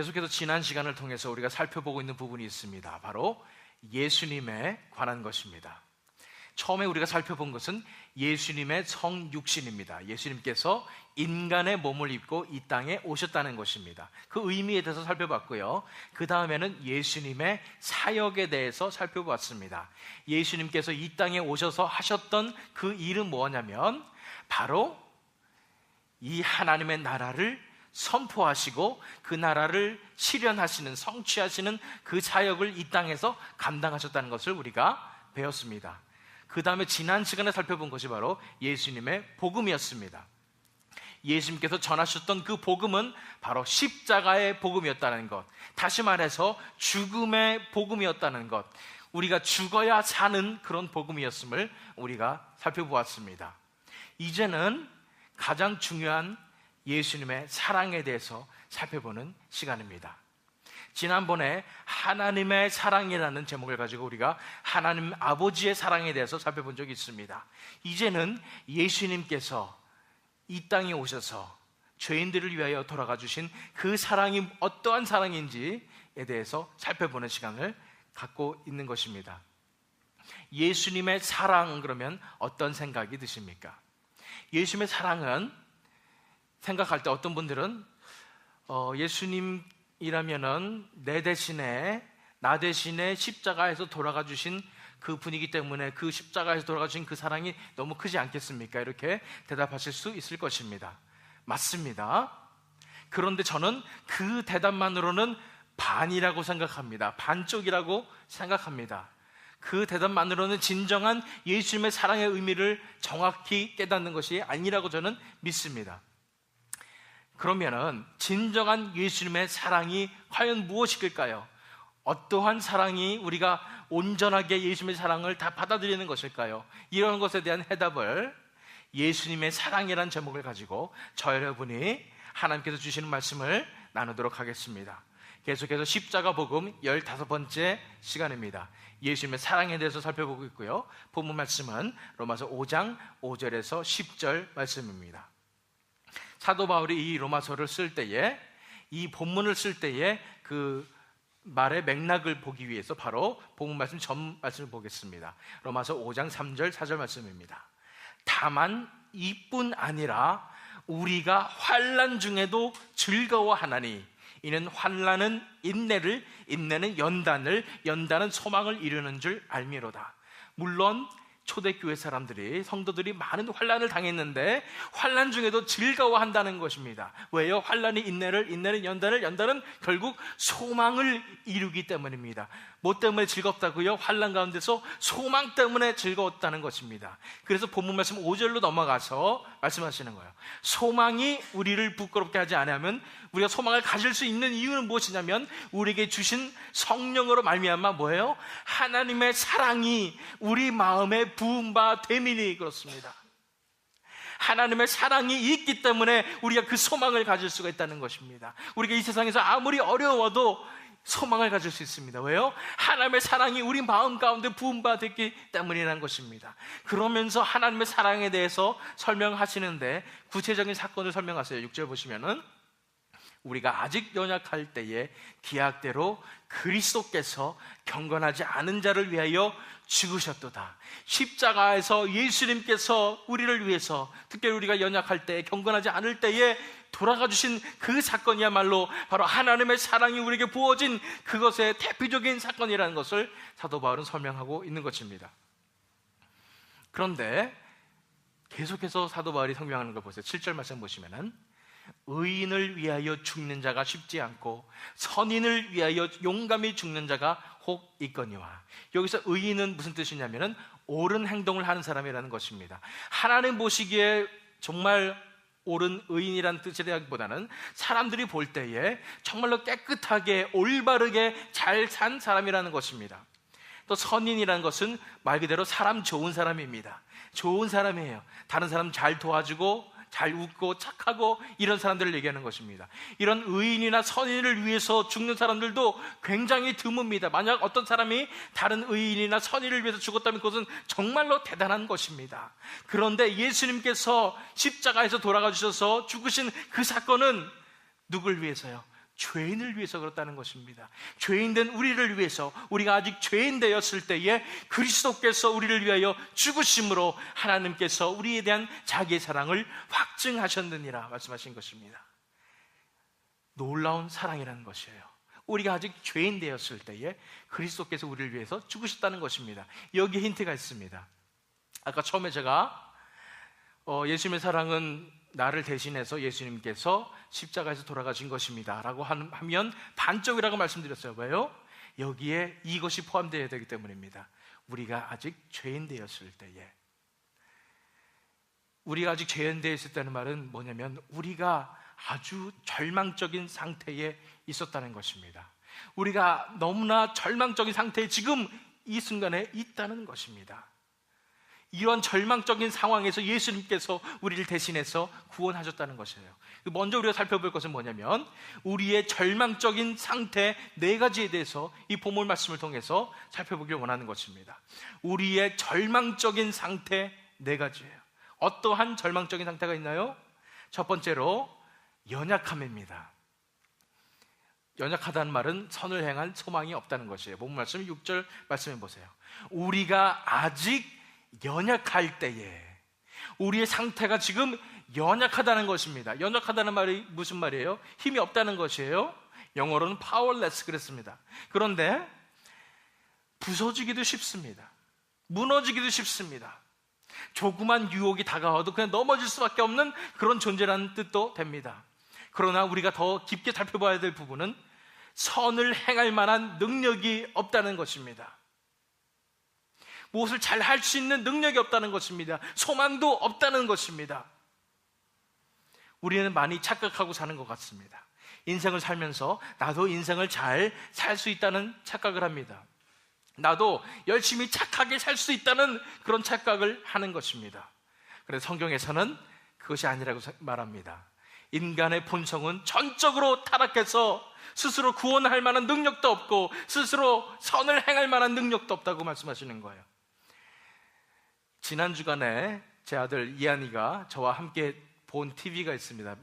계속해서 지난 시간을 통해서 우리가 살펴보고 있는 부분이 있습니다. 바로 예수님에 관한 것입니다. 처음에 우리가 살펴본 것은 예수님의 성육신입니다. 예수님께서 인간의 몸을 입고 이 땅에 오셨다는 것입니다. 그 의미에 대해서 살펴봤고요. 그 다음에는 예수님의 사역에 대해서 살펴봤습니다. 예수님께서 이 땅에 오셔서 하셨던 그 일은 뭐냐면 바로 이 하나님의 나라를 선포하시고 그 나라를 실현하시는, 성취하시는 그 사역을 이 땅에서 감당하셨다는 것을 우리가 배웠습니다. 그 다음에 지난 시간에 살펴본 것이 바로 예수님의 복음이었습니다. 예수님께서 전하셨던 그 복음은 바로 십자가의 복음이었다는 것, 다시 말해서 죽음의 복음이었다는 것, 우리가 죽어야 사는 그런 복음이었음을 우리가 살펴보았습니다. 이제는 가장 중요한 예수님의 사랑에 대해서 살펴보는 시간입니다. 지난번에 하나님의 사랑이라는 제목을 가지고 우리가 하나님 아버지의 사랑에 대해서 살펴본 적이 있습니다. 이제는 예수님께서 이 땅에 오셔서 죄인들을 위하여 돌아가 주신 그 사랑이 어떠한 사랑인지에 대해서 살펴보는 시간을 갖고 있는 것입니다. 예수님의 사랑, 그러면 어떤 생각이 드십니까? 예수님의 사랑은 생각할 때 어떤 분들은 예수님이라면은 나 대신에 십자가에서 돌아가 주신 그 분이기 때문에 그 십자가에서 돌아가 주신 그 사랑이 너무 크지 않겠습니까? 이렇게 대답하실 수 있을 것입니다. 맞습니다. 그런데 저는 그 대답만으로는 반이라고 생각합니다. 반쪽이라고 생각합니다. 그 대답만으로는 진정한 예수님의 사랑의 의미를 정확히 깨닫는 것이 아니라고 저는 믿습니다. 그러면은 진정한 예수님의 사랑이 과연 무엇일까요? 어떠한 사랑이 우리가 온전하게 예수님의 사랑을 다 받아들이는 것일까요? 이런 것에 대한 해답을 예수님의 사랑이라는 제목을 가지고 저 여러분이 하나님께서 주시는 말씀을 나누도록 하겠습니다. 계속해서 십자가 복음 15번째 시간입니다. 예수님의 사랑에 대해서 살펴보고 있고요. 본문 말씀은 로마서 5장 5절에서 10절 말씀입니다. 사도 바울이 이 로마서를 쓸 때에, 이 본문을 쓸 때에 그 말의 맥락을 보기 위해서 바로 본문 말씀 전 말씀을 보겠습니다. 로마서 5장 3절 4절 말씀입니다. 다만 이뿐 아니라 우리가 환난 중에도 즐거워하나니 이는 환난은 인내를, 인내는 연단을, 연단은 소망을 이루는 줄 알미로다. 물론 초대교회 사람들이, 성도들이 많은 환난을 당했는데 환난 중에도 즐거워한다는 것입니다. 왜요? 환난이 인내를, 인내는 연단을, 연단은 결국 소망을 이루기 때문입니다. 뭐 때문에 즐겁다고요? 환난 가운데서 소망 때문에 즐거웠다는 것입니다. 그래서 본문 말씀 5절로 넘어가서 말씀하시는 거예요. 소망이 우리를 부끄럽게 하지 않으면 우리가 소망을 가질 수 있는 이유는 무엇이냐면 우리에게 주신 성령으로 말미암아 뭐예요? 하나님의 사랑이 우리 마음에 부은 바 됨이니 그렇습니다. 하나님의 사랑이 있기 때문에 우리가 그 소망을 가질 수가 있다는 것입니다. 우리가 이 세상에서 아무리 어려워도 소망을 가질 수 있습니다. 왜요? 하나님의 사랑이 우리 마음 가운데 부은 바 됐기 때문이라는 것입니다. 그러면서 하나님의 사랑에 대해서 설명하시는데 구체적인 사건을 설명하세요. 6절 보시면은 우리가 아직 연약할 때에 기약대로 그리스도께서 경건하지 않은 자를 위하여 죽으셨도다. 십자가에서 예수님께서 우리를 위해서, 특별히 우리가 연약할 때, 경건하지 않을 때에 돌아가 주신 그 사건이야말로 바로 하나님의 사랑이 우리에게 부어진 그것의 대표적인 사건이라는 것을 사도 바울은 설명하고 있는 것입니다. 그런데 계속해서 사도 바울이 설명하는 걸 보세요. 7절 말씀 보시면은 의인을 위하여 죽는 자가 쉽지 않고 선인을 위하여 용감히 죽는 자가 혹 있거니와. 여기서 의인은 무슨 뜻이냐면은 옳은 행동을 하는 사람이라는 것입니다. 하나님 보시기에 정말 옳은 의인이라는 뜻이라기보다는 사람들이 볼 때에 정말로 깨끗하게 올바르게 잘 산 사람이라는 것입니다. 또 선인이라는 것은 말 그대로 사람 좋은 사람입니다. 좋은 사람이에요. 다른 사람 잘 도와주고 잘 웃고 착하고 이런 사람들을 얘기하는 것입니다. 이런 의인이나 선인을 위해서 죽는 사람들도 굉장히 드뭅니다. 만약 어떤 사람이 다른 의인이나 선인을 위해서 죽었다면 그것은 정말로 대단한 것입니다. 그런데 예수님께서 십자가에서 돌아가 주셔서 죽으신 그 사건은 누굴 위해서요? 죄인을 위해서 그렇다는 것입니다. 죄인된 우리를 위해서, 우리가 아직 죄인 되었을 때에 그리스도께서 우리를 위하여 죽으심으로 하나님께서 우리에 대한 자기의 사랑을 확증하셨느니라 말씀하신 것입니다. 놀라운 사랑이라는 것이에요. 우리가 아직 죄인 되었을 때에 그리스도께서 우리를 위해서 죽으셨다는 것입니다. 여기에 힌트가 있습니다. 아까 처음에 제가 예수님의 사랑은 나를 대신해서 예수님께서 십자가에서 돌아가신 것입니다 라고 하면 반쪽이라고 말씀드렸어요. 왜요? 여기에 이것이 포함되어야 되기 때문입니다. 우리가 아직 죄인 되었을 때에, 우리가 아직 죄인 되었을 때는 말은 뭐냐면 우리가 아주 절망적인 상태에 있었다는 것입니다. 우리가 너무나 절망적인 상태에 지금 이 순간에 있다는 것입니다. 이런 절망적인 상황에서 예수님께서 우리를 대신해서 구원하셨다는 것이에요. 먼저 우리가 살펴볼 것은 뭐냐면 우리의 절망적인 상태 4가지에 대해서 이 본문 말씀을 통해서 살펴보길 원하는 것입니다. 우리의 절망적인 상태 4가지예요. 어떠한 절망적인 상태가 있나요? 첫 번째로 연약함입니다. 연약하다는 말은 선을 행할 소망이 없다는 것이에요. 본문 말씀 6절 말씀해 보세요. 우리가 아직 연약할 때에, 우리의 상태가 지금 연약하다는 것입니다. 연약하다는 말이 무슨 말이에요? 힘이 없다는 것이에요. 영어로는 powerless 그랬습니다. 그런데 부서지기도 쉽습니다. 무너지기도 쉽습니다. 조그만 유혹이 다가와도 그냥 넘어질 수밖에 없는 그런 존재라는 뜻도 됩니다. 그러나 우리가 더 깊게 살펴봐야 될 부분은 선을 행할 만한 능력이 없다는 것입니다. 무엇을 잘 할 수 있는 능력이 없다는 것입니다. 소망도 없다는 것입니다. 우리는 많이 착각하고 사는 것 같습니다. 인생을 살면서 나도 인생을 잘 살 수 있다는 착각을 합니다. 나도 열심히 착하게 살 수 있다는 그런 착각을 하는 것입니다. 그래서 성경에서는 그것이 아니라고 말합니다. 인간의 본성은 전적으로 타락해서 스스로 구원할 만한 능력도 없고 스스로 선을 행할 만한 능력도 없다고 말씀하시는 거예요. 지난 주간에 제 아들 이한이가 저와 함께 본 TV가 있습니다.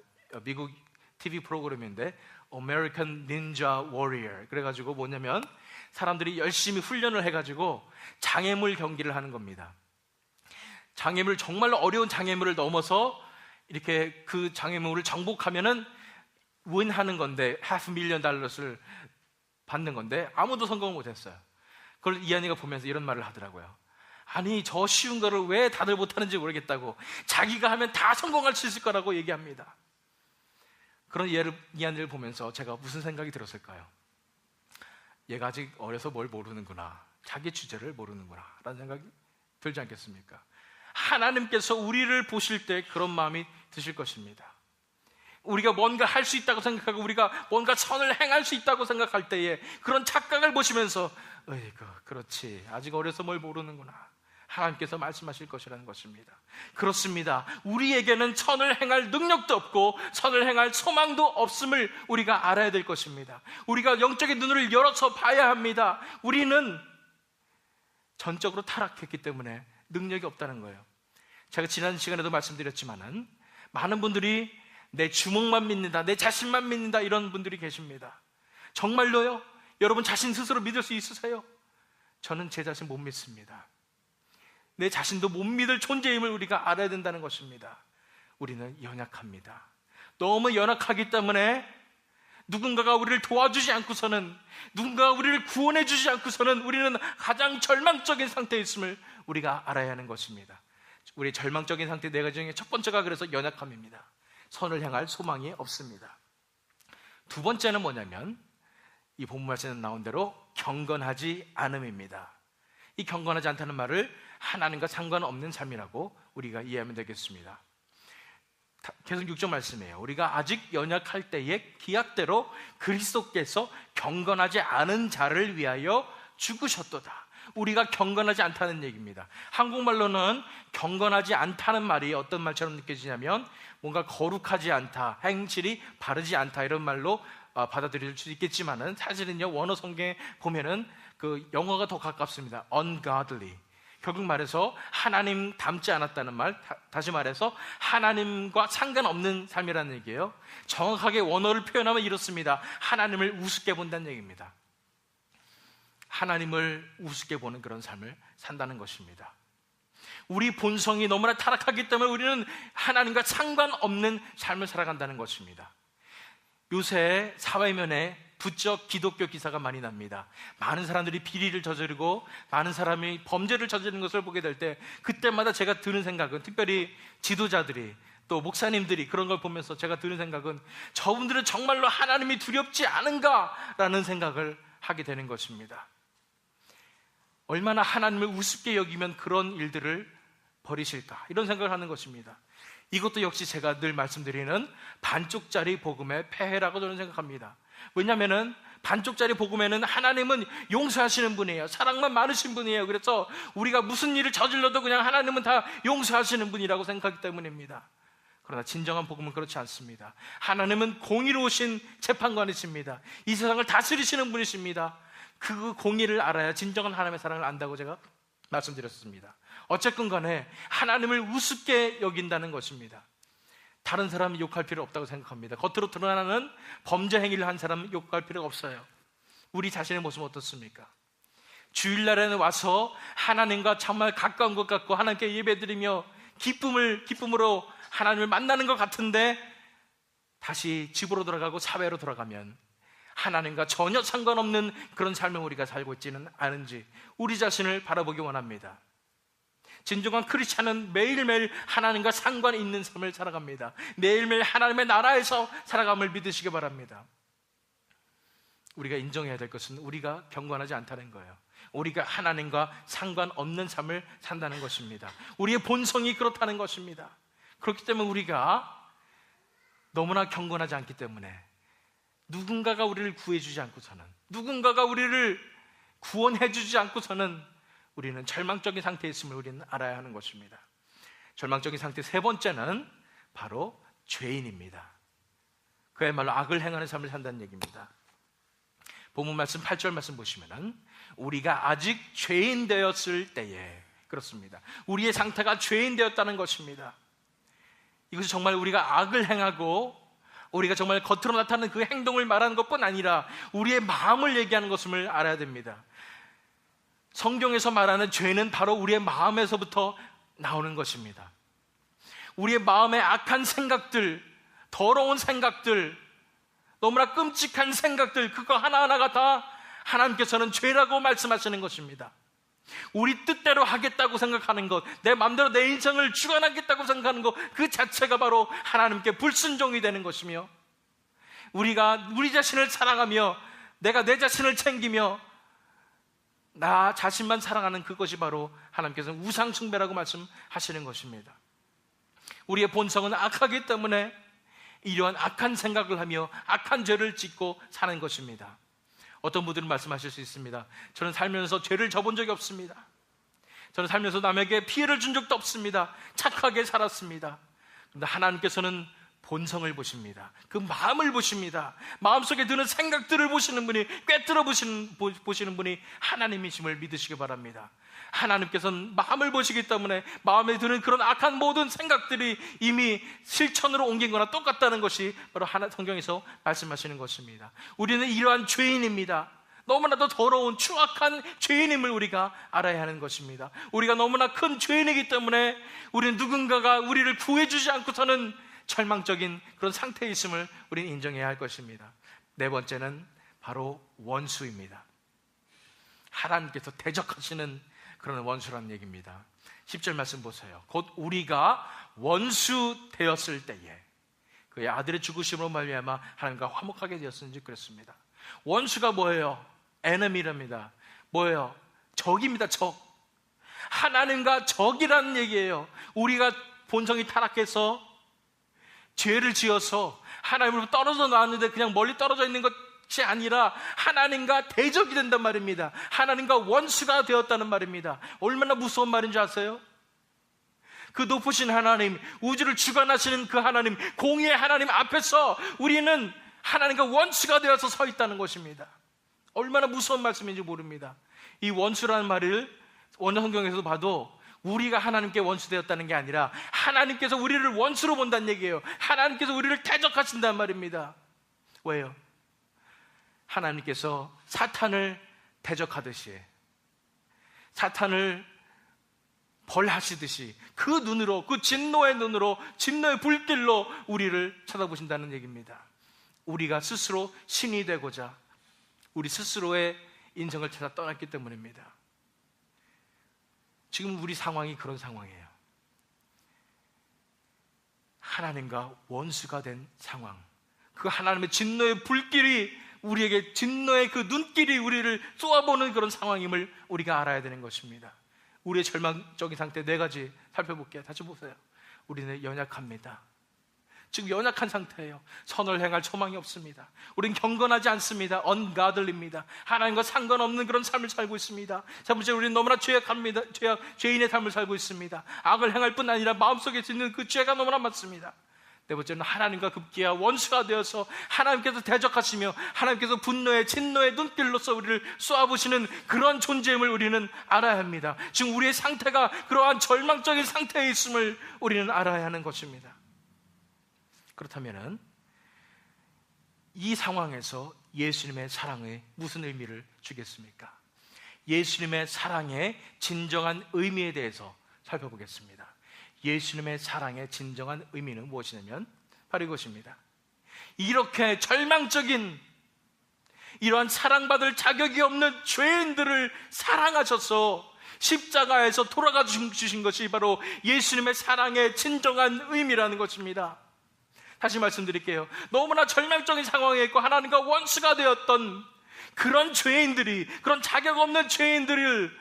미국 TV 프로그램인데 American Ninja Warrior, 그래가지고 뭐냐면 사람들이 열심히 훈련을 해가지고 장애물 경기를 하는 겁니다. 장애물, 정말로 어려운 장애물을 넘어서 이렇게 그 장애물을 정복하면은 윈하는 건데 $500,000를 받는 건데 아무도 성공을 못했어요. 그걸 이한이가 보면서 이런 말을 하더라고요. 아니, 저 쉬운 거를 왜 다들 못하는지 모르겠다고, 자기가 하면 다 성공할 수 있을 거라고 얘기합니다. 그런 이한이를 보면서 제가 무슨 생각이 들었을까요? 얘가 아직 어려서 뭘 모르는구나, 자기 주제를 모르는구나 라는 생각이 들지 않겠습니까? 하나님께서 우리를 보실 때 그런 마음이 드실 것입니다. 우리가 뭔가 할 수 있다고 생각하고 우리가 뭔가 선을 행할 수 있다고 생각할 때에 그런 착각을 보시면서 어이구, 그렇지, 아직 어려서 뭘 모르는구나, 하나님께서 말씀하실 것이라는 것입니다. 그렇습니다. 우리에게는 선을 행할 능력도 없고 선을 행할 소망도 없음을 우리가 알아야 될 것입니다. 우리가 영적인 눈을 열어서 봐야 합니다. 우리는 전적으로 타락했기 때문에 능력이 없다는 거예요. 제가 지난 시간에도 말씀드렸지만은 많은 분들이 내 주먹만 믿는다, 내 자신만 믿는다, 이런 분들이 계십니다. 정말로요? 여러분 자신 스스로 믿을 수 있으세요? 저는 제 자신 못 믿습니다. 내 자신도 못 믿을 존재임을 우리가 알아야 된다는 것입니다. 우리는 연약합니다. 너무 연약하기 때문에 누군가가 우리를 도와주지 않고서는, 누군가가 우리를 구원해 주지 않고서는 우리는 가장 절망적인 상태에 있음을 우리가 알아야 하는 것입니다. 우리의 절망적인 상태 4가지 중에 첫 번째가 그래서 연약함입니다. 선을 향할 소망이 없습니다. 두 번째는 뭐냐면 이 본문 말씀에 나온 대로 경건하지 않음입니다. 이 경건하지 않다는 말을 하나님과 상관없는 삶이라고 우리가 이해하면 되겠습니다. 계속 6절 말씀이에요. 우리가 아직 연약할 때에 기약대로 그리스도께서 경건하지 않은 자를 위하여 죽으셨도다. 우리가 경건하지 않다는 얘기입니다. 한국말로는 경건하지 않다는 말이 어떤 말처럼 느껴지냐면 뭔가 거룩하지 않다, 행실이 바르지 않다, 이런 말로 받아들일 수 있겠지만은 사실은요, 원어 성경에 보면은 그 영어가 더 가깝습니다. ungodly. 결국 말해서 하나님 닮지 않았다는 말, 다시 말해서 하나님과 상관없는 삶이라는 얘기예요. 정확하게 원어를 표현하면 이렇습니다. 하나님을 우습게 본다는 얘기입니다. 하나님을 우습게 보는 그런 삶을 산다는 것입니다. 우리 본성이 너무나 타락하기 때문에 우리는 하나님과 상관없는 삶을 살아간다는 것입니다. 요새 사회면에 부쩍 기독교 기사가 많이 납니다. 많은 사람들이 비리를 저지르고 많은 사람이 범죄를 저지르는 것을 보게 될 때, 그때마다 제가 드는 생각은, 특별히 지도자들이 또 목사님들이 그런 걸 보면서 제가 드는 생각은, 저분들은 정말로 하나님이 두렵지 않은가라는 생각을 하게 되는 것입니다. 얼마나 하나님을 우습게 여기면 그런 일들을 버리실까, 이런 생각을 하는 것입니다. 이것도 역시 제가 늘 말씀드리는 반쪽짜리 복음의 폐해라고 저는 생각합니다. 왜냐하면 반쪽짜리 복음에는 하나님은 용서하시는 분이에요. 사랑만 많으신 분이에요. 그래서 우리가 무슨 일을 저질러도 그냥 하나님은 다 용서하시는 분이라고 생각하기 때문입니다. 그러나 진정한 복음은 그렇지 않습니다. 하나님은 공의로우신 재판관이십니다. 이 세상을 다스리시는 분이십니다. 그 공의를 알아야 진정한 하나님의 사랑을 안다고 제가 말씀드렸습니다. 어쨌건 간에 하나님을 우습게 여긴다는 것입니다. 다른 사람 욕할 필요 없다고 생각합니다. 겉으로 드러나는 범죄 행위를 한 사람 욕할 필요가 없어요. 우리 자신의 모습은 어떻습니까? 주일날에는 와서 하나님과 정말 가까운 것 같고 하나님께 예배드리며 기쁨으로 하나님을 만나는 것 같은데, 다시 집으로 돌아가고 사회로 돌아가면 하나님과 전혀 상관없는 그런 삶을 우리가 살고 있지는 않은지 우리 자신을 바라보기 원합니다. 진정한 크리스찬은 매일매일 하나님과 상관이 있는 삶을 살아갑니다. 매일매일 하나님의 나라에서 살아감을 믿으시기 바랍니다. 우리가 인정해야 될 것은 우리가 경건하지 않다는 거예요. 우리가 하나님과 상관없는 삶을 산다는 것입니다. 우리의 본성이 그렇다는 것입니다. 그렇기 때문에 우리가 너무나 경건하지 않기 때문에 누군가가 우리를 구해주지 않고서는, 누군가가 우리를 구원해주지 않고서는 우리는 절망적인 상태에 있음을 우리는 알아야 하는 것입니다. 절망적인 상태 세 번째는 바로 죄인입니다. 그야말로 악을 행하는 삶을 산다는 얘기입니다. 본문 말씀 8절 말씀 보시면은, 우리가 아직 죄인 되었을 때에, 그렇습니다. 우리의 상태가 죄인 되었다는 것입니다. 이것이 정말 우리가 악을 행하고 우리가 정말 겉으로 나타나는 그 행동을 말하는 것뿐 아니라 우리의 마음을 얘기하는 것임을 알아야 됩니다. 성경에서 말하는 죄는 바로 우리의 마음에서부터 나오는 것입니다. 우리의 마음의 악한 생각들, 더러운 생각들, 너무나 끔찍한 생각들, 그거 하나하나가 다 하나님께서는 죄라고 말씀하시는 것입니다. 우리 뜻대로 하겠다고 생각하는 것, 내 마음대로 내 인생을 주관하겠다고 생각하는 것, 그 자체가 바로 하나님께 불순종이 되는 것이며, 우리가 우리 자신을 사랑하며 내가 내 자신을 챙기며 나 자신만 사랑하는 그것이 바로 하나님께서는 우상 숭배라고 말씀하시는 것입니다. 우리의 본성은 악하기 때문에 이러한 악한 생각을 하며 악한 죄를 짓고 사는 것입니다. 어떤 분들은 말씀하실 수 있습니다. 저는 살면서 죄를 져본 적이 없습니다. 저는 살면서 남에게 피해를 준 적도 없습니다. 착하게 살았습니다. 그런데 하나님께서는 본성을 보십니다. 그 마음을 보십니다. 마음속에 드는 생각들을 보시는 분이, 꿰뚫어 보시는 분이 하나님이심을 믿으시기 바랍니다. 하나님께서는 마음을 보시기 때문에 마음에 드는 그런 악한 모든 생각들이 이미 실천으로 옮긴 거나 똑같다는 것이 바로 성경에서 말씀하시는 것입니다. 우리는 이러한 죄인입니다. 너무나도 더러운 추악한 죄인임을 우리가 알아야 하는 것입니다. 우리가 너무나 큰 죄인이기 때문에 우리는 누군가가 우리를 구해주지 않고서는 절망적인 그런 상태에 있음을 우리는 인정해야 할 것입니다. 네 번째는 바로 원수입니다. 하나님께서 대적하시는 그런 원수라는 얘기입니다. 10절 말씀 보세요. 곧 우리가 원수 되었을 때에 그의 아들의 죽으심으로 말미암아 하나님과 화목하게 되었는지 그랬습니다. 원수가 뭐예요? 에너미랍니다. 뭐예요? 적입니다. 적. 하나님과 적이라는 얘기예요. 우리가 본성이 타락해서 죄를 지어서 하나님으로부터 떨어져 나왔는데 그냥 멀리 떨어져 있는 것이 아니라 하나님과 대적이 된단 말입니다. 하나님과 원수가 되었다는 말입니다. 얼마나 무서운 말인지 아세요? 그 높으신 하나님, 우주를 주관하시는 그 하나님, 공의의 하나님 앞에서 우리는 하나님과 원수가 되어서 서 있다는 것입니다. 얼마나 무서운 말씀인지 모릅니다. 이 원수라는 말을 오늘 성경에서도 봐도 우리가 하나님께 원수되었다는 게 아니라 하나님께서 우리를 원수로 본다는 얘기예요. 하나님께서 우리를 대적하신단 말입니다. 왜요? 하나님께서 사탄을 대적하듯이, 사탄을 벌하시듯이 그 눈으로, 그 진노의 눈으로, 진노의 불길로 우리를 쳐다보신다는 얘기입니다. 우리가 스스로 신이 되고자 우리 스스로의 인생을 찾아 떠났기 때문입니다. 지금 우리 상황이 그런 상황이에요. 하나님과 원수가 된 상황, 그 하나님의 진노의 불길이, 우리에게 진노의 그 눈길이 우리를 쏘아보는 그런 상황임을 우리가 알아야 되는 것입니다. 우리의 절망적인 상태 네 가지 살펴볼게요. 다시 보세요. 우리는 연약합니다. 지금 연약한 상태예요. 선을 행할 소망이 없습니다. 우리는 경건하지 않습니다. ungodly입니다. 하나님과 상관없는 그런 삶을 살고 있습니다. 세 번째, 우리는 너무나 죄악합니다. 죄인의 삶을 살고 있습니다. 악을 행할 뿐 아니라 마음속에 있는 그 죄가 너무나 많습니다. 네 번째는 하나님과 급기야 원수가 되어서 하나님께서 대적하시며 하나님께서 분노의 진노의 눈길로서 우리를 쏘아보시는 그런 존재임을 우리는 알아야 합니다. 지금 우리의 상태가 그러한 절망적인 상태에 있음을 우리는 알아야 하는 것입니다. 그렇다면 이 상황에서 예수님의 사랑에 무슨 의미를 주겠습니까? 예수님의 사랑의 진정한 의미에 대해서 살펴보겠습니다. 예수님의 사랑의 진정한 의미는 무엇이냐면 바로 이것입니다. 이렇게 절망적인, 이러한 사랑받을 자격이 없는 죄인들을 사랑하셔서 십자가에서 돌아가 주신 것이 바로 예수님의 사랑의 진정한 의미라는 것입니다. 다시 말씀드릴게요. 너무나 절망적인 상황에 있고 하나님과 원수가 되었던 그런 죄인들이, 그런 자격 없는 죄인들을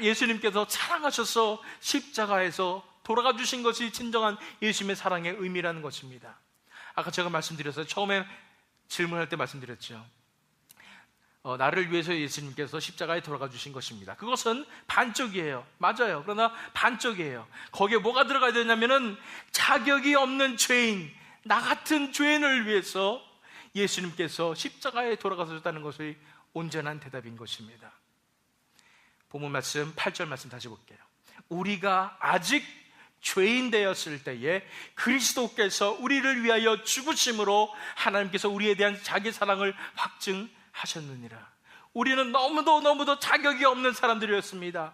예수님께서 사랑하셔서 십자가에서 돌아가 주신 것이 진정한 예수님의 사랑의 의미라는 것입니다. 아까 제가 말씀드렸어요. 처음에 질문할 때 말씀드렸죠. 나를 위해서 예수님께서 십자가에 돌아가 주신 것입니다. 그것은 반쪽이에요. 맞아요. 그러나 반쪽이에요. 거기에 뭐가 들어가야 되냐면은 자격이 없는 죄인, 나 같은 죄인을 위해서 예수님께서 십자가에 돌아가셨다는 것이 온전한 대답인 것입니다. 본문 말씀 8절 말씀 다시 볼게요. 우리가 아직 죄인 되었을 때에 그리스도께서 우리를 위하여 죽으심으로 하나님께서 우리에 대한 자기 사랑을 확증하셨느니라. 우리는 너무도 자격이 없는 사람들이었습니다.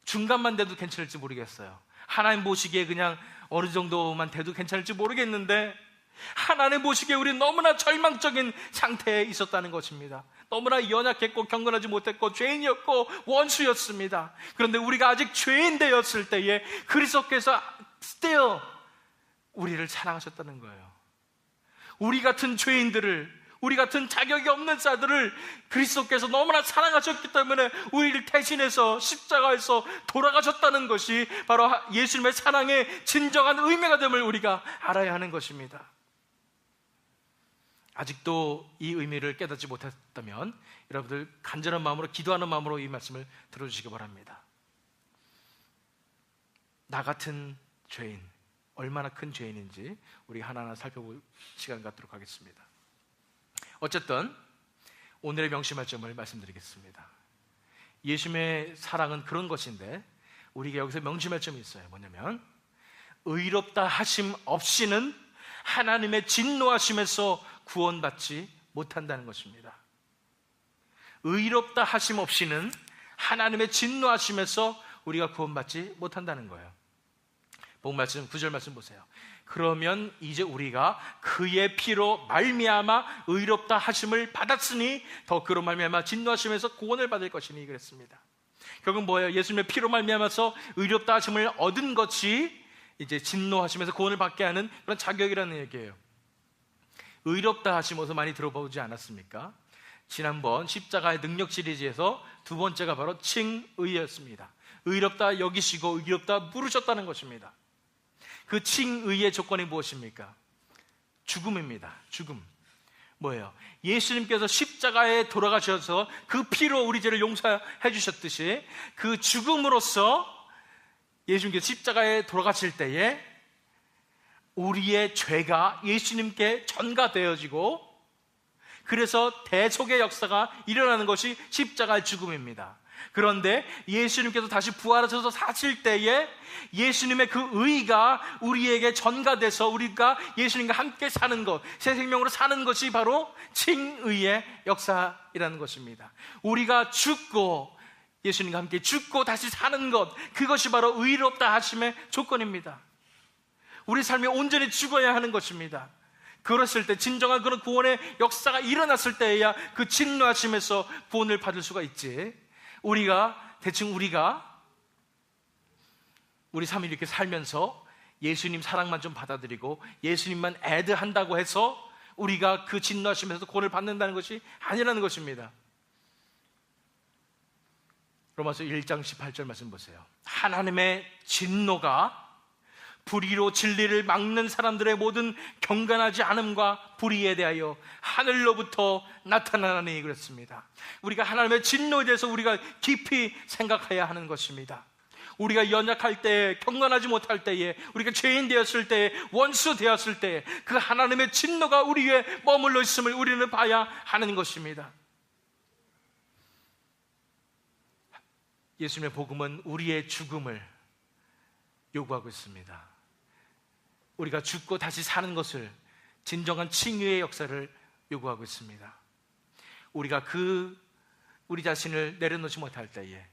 중간만 돼도 괜찮을지 모르겠어요. 하나님 보시기에 그냥 어느 정도만 돼도 괜찮을지 모르겠는데 하나님 보시기에 우리는 너무나 절망적인 상태에 있었다는 것입니다. 너무나 연약했고 경건하지 못했고 죄인이었고 원수였습니다. 그런데 우리가 아직 죄인 되었을 때에 그리스도께서 still 우리를 사랑하셨다는 거예요. 우리 같은 죄인들을, 우리 같은 자격이 없는 자들을 그리스도께서 너무나 사랑하셨기 때문에 우리를 대신해서 십자가에서 돌아가셨다는 것이 바로 예수님의 사랑의 진정한 의미가 됨을 우리가 알아야 하는 것입니다. 아직도 이 의미를 깨닫지 못했다면 여러분들 간절한 마음으로, 기도하는 마음으로 이 말씀을 들어주시기 바랍니다. 나 같은 죄인, 얼마나 큰 죄인인지 우리 하나하나 살펴볼 시간 갖도록 하겠습니다. 어쨌든 오늘의 명심할 점을 말씀드리겠습니다. 예수님의 사랑은 그런 것인데 우리가 여기서 명심할 점이 있어요. 뭐냐면 의롭다 하심 없이는 하나님의 진노하심에서 구원받지 못한다는 것입니다. 의롭다 하심 없이는 하나님의 진노하심에서 우리가 구원받지 못한다는 거예요. 본 말씀 9절 말씀 보세요. 그러면 이제 우리가 그의 피로 말미암아 의롭다 하심을 받았으니 더 그로 말미암아 진노하심에서 구원을 받을 것이니 그랬습니다. 결국 뭐예요? 예수님의 피로 말미암아서 의롭다 하심을 얻은 것이 이제 진노하심에서 구원을 받게 하는 그런 자격이라는 얘기예요. 의롭다 하심 어서 많이 들어보지 않았습니까? 지난번 십자가의 능력 시리즈에서 두 번째가 바로 칭의였습니다. 의롭다 여기시고 의롭다 부르셨다는 것입니다. 그 칭의의 조건이 무엇입니까? 죽음입니다. 죽음. 뭐예요? 예수님께서 십자가에 돌아가셔서 그 피로 우리 죄를 용서해 주셨듯이 그 죽음으로써 예수님께서 십자가에 돌아가실 때에 우리의 죄가 예수님께 전가되어지고 그래서 대속의 역사가 일어나는 것이 십자가의 죽음입니다. 그런데 예수님께서 다시 부활하셔서 사실 때에 예수님의 그 의가 우리에게 전가돼서 우리가 예수님과 함께 사는 것, 새 생명으로 사는 것이 바로 칭의의 역사이라는 것입니다. 우리가 죽고 예수님과 함께 죽고 다시 사는 것, 그것이 바로 의롭다 하심의 조건입니다. 우리 삶이 온전히 죽어야 하는 것입니다. 그랬을 때, 진정한 그런 구원의 역사가 일어났을 때에야 그 진노하심에서 구원을 받을 수가 있지. 대충 우리 삶이 이렇게 살면서 예수님 사랑만 좀 받아들이고 예수님만 애드한다고 해서 우리가 그 진노하심에서 구원을 받는다는 것이 아니라는 것입니다. 로마서 1장 18절 말씀 보세요. 하나님의 진노가 불의로 진리를 막는 사람들의 모든 경건하지 않음과 불의에 대하여 하늘로부터 나타나니 그랬습니다. 우리가 하나님의 진노에 대해서 우리가 깊이 생각해야 하는 것입니다. 우리가 연약할 때, 경건하지 못할 때에, 우리가 죄인 되었을 때, 원수 되었을 때 그 하나님의 진노가 우리 위에 머물러 있음을 우리는 봐야 하는 것입니다. 예수님의 복음은 우리의 죽음을 요구하고 있습니다. 우리가 죽고 다시 사는 것을, 진정한 칭의의 역사를 요구하고 있습니다. 우리가 우리 자신을 내려놓지 못할 때에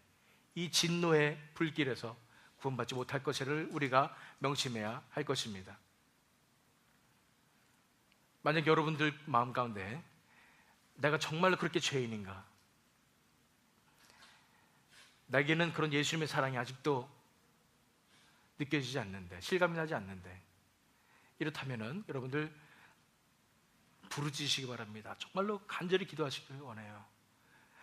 이 진노의 불길에서 구원받지 못할 것을 우리가 명심해야 할 것입니다. 만약 여러분들 마음 가운데 내가 정말로 그렇게 죄인인가? 나에게는 그런 예수님의 사랑이 아직도 느껴지지 않는데, 실감이 나지 않는데, 이렇다면은 여러분들 부르짖으시기 바랍니다. 정말로 간절히 기도하시길 원해요.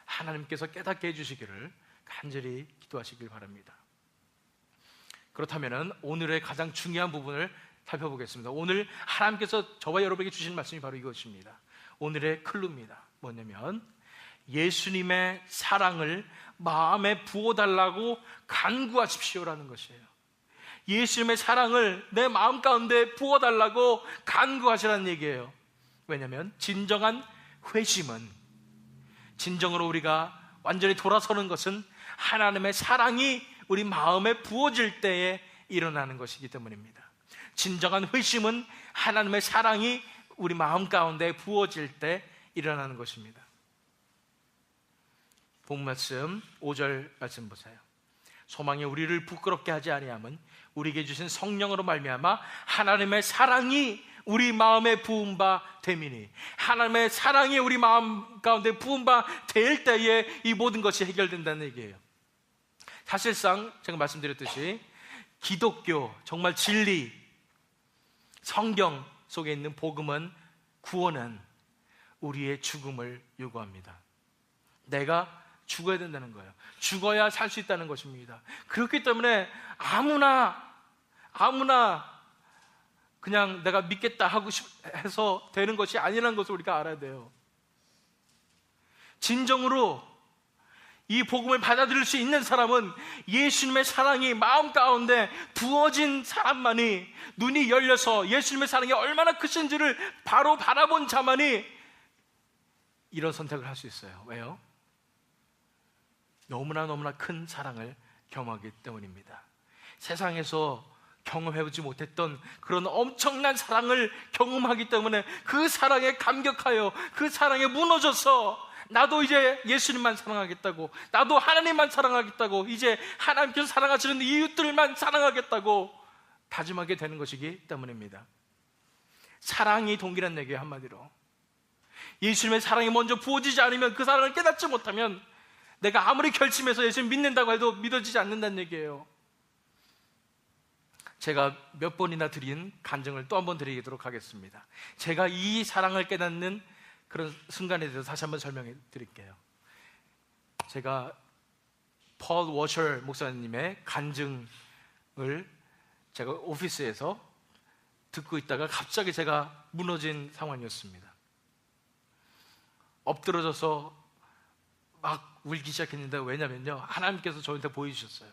하나님께서 깨닫게 해주시기를 간절히 기도하시길 바랍니다. 그렇다면은 오늘의 가장 중요한 부분을 살펴보겠습니다. 오늘 하나님께서 저와 여러분에게 주신 말씀이 바로 이것입니다. 오늘의 클루입니다. 뭐냐면 예수님의 사랑을 마음에 부어달라고 간구하십시오라는 것이에요. 예수님의 사랑을 내 마음 가운데 부어달라고 간구하시라는 얘기예요. 왜냐하면 진정한 회심은, 진정으로 우리가 완전히 돌아서는 것은 하나님의 사랑이 우리 마음에 부어질 때에 일어나는 것이기 때문입니다. 진정한 회심은 하나님의 사랑이 우리 마음 가운데 부어질 때 일어나는 것입니다. 본 말씀 5절 말씀 보세요. 소망이 우리를 부끄럽게 하지 아니함은 우리에게 주신 성령으로 말미암아 하나님의 사랑이 우리 마음에 부은 바 됨이니, 하나님의 사랑이 우리 마음 가운데 부은 바 될 때에 이 모든 것이 해결된다는 얘기예요. 사실상 제가 말씀드렸듯이 기독교, 정말 진리, 성경 속에 있는 복음은, 구원은 우리의 죽음을 요구합니다. 내가 죽어야 된다는 거예요. 죽어야 살 수 있다는 것입니다. 그렇기 때문에 아무나 그냥 내가 믿겠다 하고 해서 되는 것이 아니라는 것을 우리가 알아야 돼요. 진정으로 이 복음을 받아들일 수 있는 사람은 예수님의 사랑이 마음 가운데 부어진 사람만이, 눈이 열려서 예수님의 사랑이 얼마나 크신지를 바로 바라본 자만이 이런 선택을 할 수 있어요. 왜요? 너무나 큰 사랑을 경험하기 때문입니다. 세상에서 경험해보지 못했던 그런 엄청난 사랑을 경험하기 때문에 그 사랑에 감격하여, 그 사랑에 무너져서 나도 이제 예수님만 사랑하겠다고, 나도 하나님만 사랑하겠다고, 이제 하나님께서 사랑하시는 이웃들만 사랑하겠다고 다짐하게 되는 것이기 때문입니다. 사랑이 동기란 얘기예요. 한마디로 예수님의 사랑이 먼저 부어지지 않으면, 그 사랑을 깨닫지 못하면 내가 아무리 결심해서 예수님 믿는다고 해도 믿어지지 않는다는 얘기예요. 제가 몇 번이나 드린 간증을 또 한 번 드리도록 하겠습니다. 제가 이 사랑을 깨닫는 그런 순간에 대해서 다시 한번 설명해 드릴게요. 제가 폴 워셔 목사님의 간증을 제가 오피스에서 듣고 있다가 갑자기 제가 무너진 상황이었습니다. 엎드러져서 막 울기 시작했는데, 왜냐면요, 하나님께서 저한테 보여주셨어요.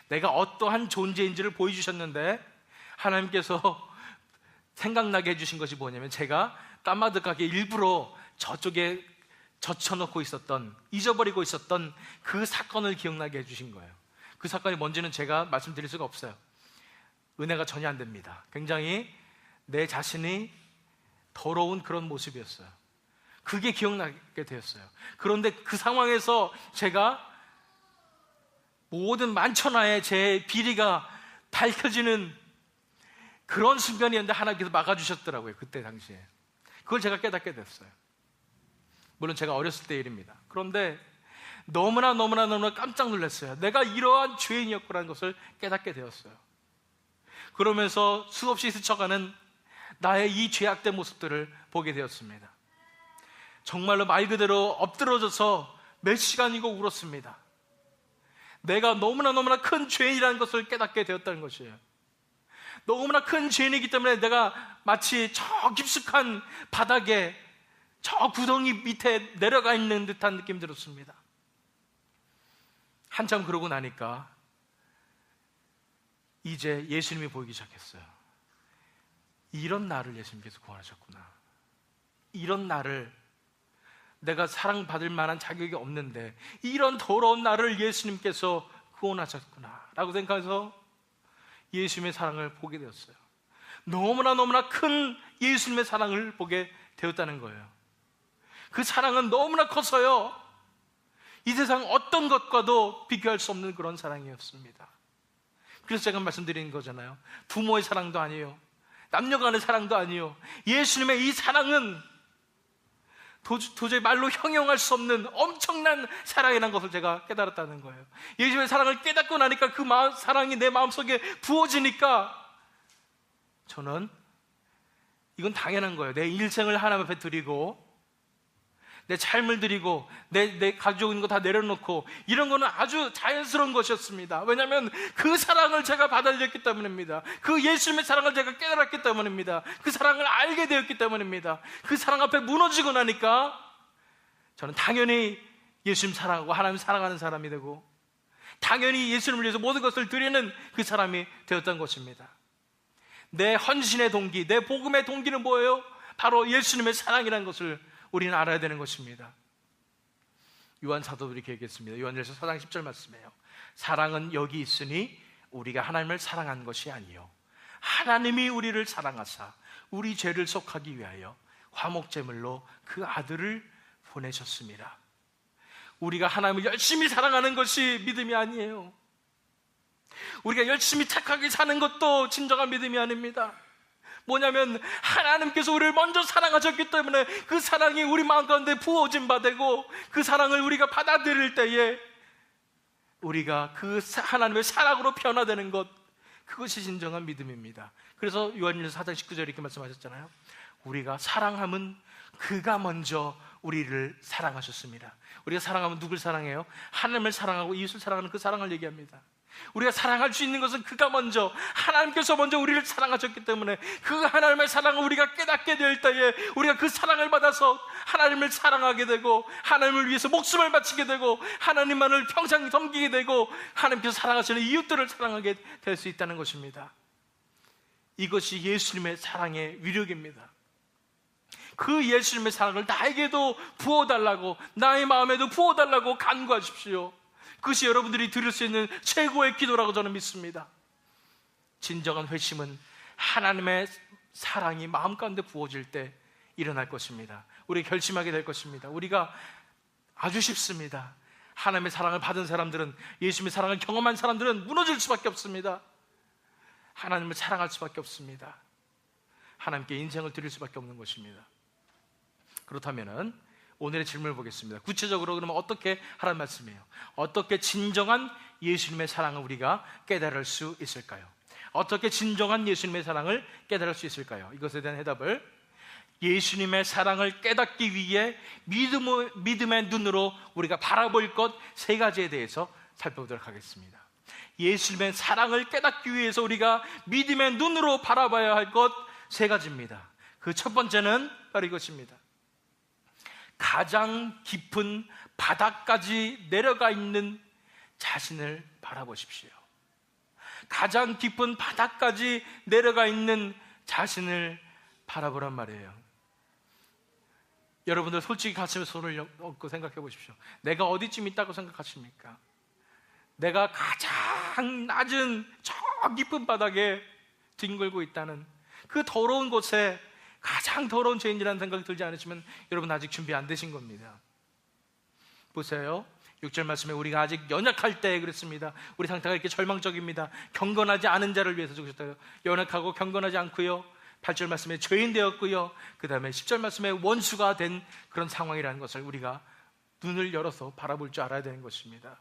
내가 어떠한 존재인지를 보여주셨는데, 하나님께서 생각나게 해주신 것이 뭐냐면, 제가 까마득하게 일부러 저쪽에 젖혀놓고 있었던, 잊어버리고 있었던 그 사건을 기억나게 해주신 거예요. 그 사건이 뭔지는 제가 말씀드릴 수가 없어요. 은혜가 전혀 안 됩니다. 굉장히 내 자신이 더러운 그런 모습이었어요. 그게 기억나게 되었어요. 그런데 그 상황에서 제가 모든 만천하에 제 비리가 밝혀지는 그런 순간이었는데 하나님께서 막아주셨더라고요. 그때 당시에. 그걸 제가 깨닫게 됐어요. 물론 제가 어렸을 때 일입니다. 그런데 너무나 깜짝 놀랐어요. 내가 이러한 죄인이었구나는 것을 깨닫게 되었어요. 그러면서 수없이 스쳐가는 나의 이 죄악된 모습들을 보게 되었습니다. 정말로 말 그대로 엎드러져서 몇 시간이고 울었습니다. 내가 너무나 큰 죄인이라는 것을 깨닫게 되었다는 것이에요. 너무나 큰 죄인이기 때문에 내가 마치 저 깊숙한 바닥에 저 구덩이 밑에 내려가 있는 듯한 느낌이 들었습니다. 한참 그러고 나니까 이제 예수님이 보이기 시작했어요. 이런 나를 예수님께서 구원하셨구나. 이런 나를, 내가 사랑받을 만한 자격이 없는데 이런 더러운 나를 예수님께서 구원하셨구나 라고 생각해서 예수님의 사랑을 보게 되었어요. 너무나 큰 예수님의 사랑을 보게 되었다는 거예요. 그 사랑은 너무나 커서요, 이 세상 어떤 것과도 비교할 수 없는 그런 사랑이었습니다. 그래서 제가 말씀드리는 거잖아요. 부모의 사랑도 아니에요, 남녀 간의 사랑도 아니에요. 예수님의 이 사랑은 도저히 말로 형용할 수 없는 엄청난 사랑이라는 것을 제가 깨달았다는 거예요. 예수님의 사랑을 깨닫고 나니까 그 사랑이 내 마음속에 부어지니까 저는 이건 당연한 거예요. 내 일생을 하나님 앞에 드리고 내 삶을 드리고 내 가지고 있는 거 다 내려놓고 이런 거는 아주 자연스러운 것이었습니다. 왜냐하면 그 사랑을 제가 받아들였기 때문입니다. 그 예수님의 사랑을 제가 깨달았기 때문입니다. 그 사랑을 알게 되었기 때문입니다. 그 사랑 앞에 무너지고 나니까 저는 당연히 예수님 사랑하고 하나님 사랑하는 사람이 되고 당연히 예수님을 위해서 모든 것을 드리는 그 사람이 되었던 것입니다. 내 헌신의 동기, 내 복음의 동기는 뭐예요? 바로 예수님의 사랑이라는 것을 우리는 알아야 되는 것입니다. 요한 사도도 이렇게 얘기했습니다. 요한일서 4장 10절 말씀이에요. 사랑은 여기 있으니 우리가 하나님을 사랑한 것이 아니요 하나님이 우리를 사랑하사 우리 죄를 속하기 위하여 화목제물로 그 아들을 보내셨습니다. 우리가 하나님을 열심히 사랑하는 것이 믿음이 아니에요. 우리가 열심히 착하게 사는 것도 진정한 믿음이 아닙니다. 뭐냐면 하나님께서 우리를 먼저 사랑하셨기 때문에 그 사랑이 우리 마음 가운데 부어진 바 되고 그 사랑을 우리가 받아들일 때에 우리가 그 하나님의 사랑으로 변화되는 것, 그것이 진정한 믿음입니다. 그래서 요한일서 4장 19절 이렇게 말씀하셨잖아요. 우리가 사랑함은 그가 먼저 우리를 사랑하셨습니다. 우리가 사랑하면 누굴 사랑해요? 하나님을 사랑하고 이웃을 사랑하는 그 사랑을 얘기합니다. 우리가 사랑할 수 있는 것은 그가 먼저, 하나님께서 먼저 우리를 사랑하셨기 때문에 그 하나님의 사랑을 우리가 깨닫게 될 때에 우리가 그 사랑을 받아서 하나님을 사랑하게 되고 하나님을 위해서 목숨을 바치게 되고 하나님만을 평생 섬기게 되고 하나님께서 사랑하시는 이웃들을 사랑하게 될 수 있다는 것입니다. 이것이 예수님의 사랑의 위력입니다. 그 예수님의 사랑을 나에게도 부어달라고, 나의 마음에도 부어달라고 간구하십시오. 그것이 여러분들이 드릴 수 있는 최고의 기도라고 저는 믿습니다. 진정한 회심은 하나님의 사랑이 마음 가운데 부어질 때 일어날 것입니다. 우리 결심하게 될 것입니다. 우리가 아주 쉽습니다. 하나님의 사랑을 받은 사람들은, 예수님의 사랑을 경험한 사람들은 무너질 수밖에 없습니다. 하나님을 사랑할 수밖에 없습니다. 하나님께 인생을 드릴 수밖에 없는 것입니다. 그렇다면은 오늘의 질문을 보겠습니다. 구체적으로 그러면 어떻게 하라는 말씀이에요? 어떻게 진정한 예수님의 사랑을 우리가 깨달을 수 있을까요? 어떻게 진정한 예수님의 사랑을 깨달을 수 있을까요? 이것에 대한 해답을 예수님의 사랑을 깨닫기 위해 믿음의 눈으로 우리가 바라볼 것 세 가지에 대해서 살펴보도록 하겠습니다. 예수님의 사랑을 깨닫기 위해서 우리가 믿음의 눈으로 바라봐야 할 것 세 가지입니다. 그 첫 번째는 바로 이것입니다. 가장 깊은 바닥까지 내려가 있는 자신을 바라보십시오. 가장 깊은 바닥까지 내려가 있는 자신을 바라보란 말이에요. 여러분들 솔직히 가슴에 손을 얹고 생각해 보십시오. 내가 어디쯤 있다고 생각하십니까? 내가 가장 낮은 저 깊은 바닥에 뒹굴고 있다는 그 더러운 곳에 가장 더러운 죄인이라는 생각이 들지 않으시면 여러분 아직 준비 안 되신 겁니다. 보세요. 6절 말씀에 우리가 아직 연약할 때 그랬습니다. 우리 상태가 이렇게 절망적입니다. 경건하지 않은 자를 위해서 죽으셨다요. 연약하고 경건하지 않고요. 8절 말씀에 죄인 되었고요. 그 다음에 10절 말씀에 원수가 된 그런 상황이라는 것을 우리가 눈을 열어서 바라볼 줄 알아야 되는 것입니다.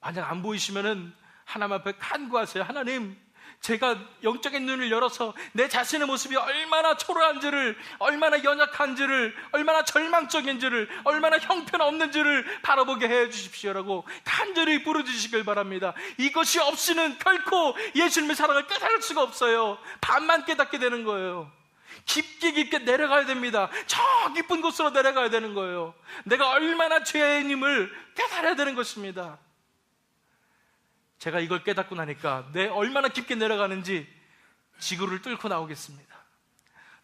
만약 안 보이시면은 하나님 앞에 간구하세요. 하나님, 제가 영적인 눈을 열어서 내 자신의 모습이 얼마나 초라한지를, 얼마나 연약한지를, 얼마나 절망적인지를, 얼마나 형편없는지를 바라보게 해 주십시오라고 간절히 부르짖으시길 바랍니다. 이것이 없이는 결코 예수님의 사랑을 깨달을 수가 없어요. 반만 깨닫게 되는 거예요. 깊게 깊게 내려가야 됩니다. 저 깊은 곳으로 내려가야 되는 거예요. 내가 얼마나 죄인임을 깨달아야 되는 것입니다. 제가 이걸 깨닫고 나니까 내 얼마나 깊게 내려가는지 지구를 뚫고 나오겠습니다.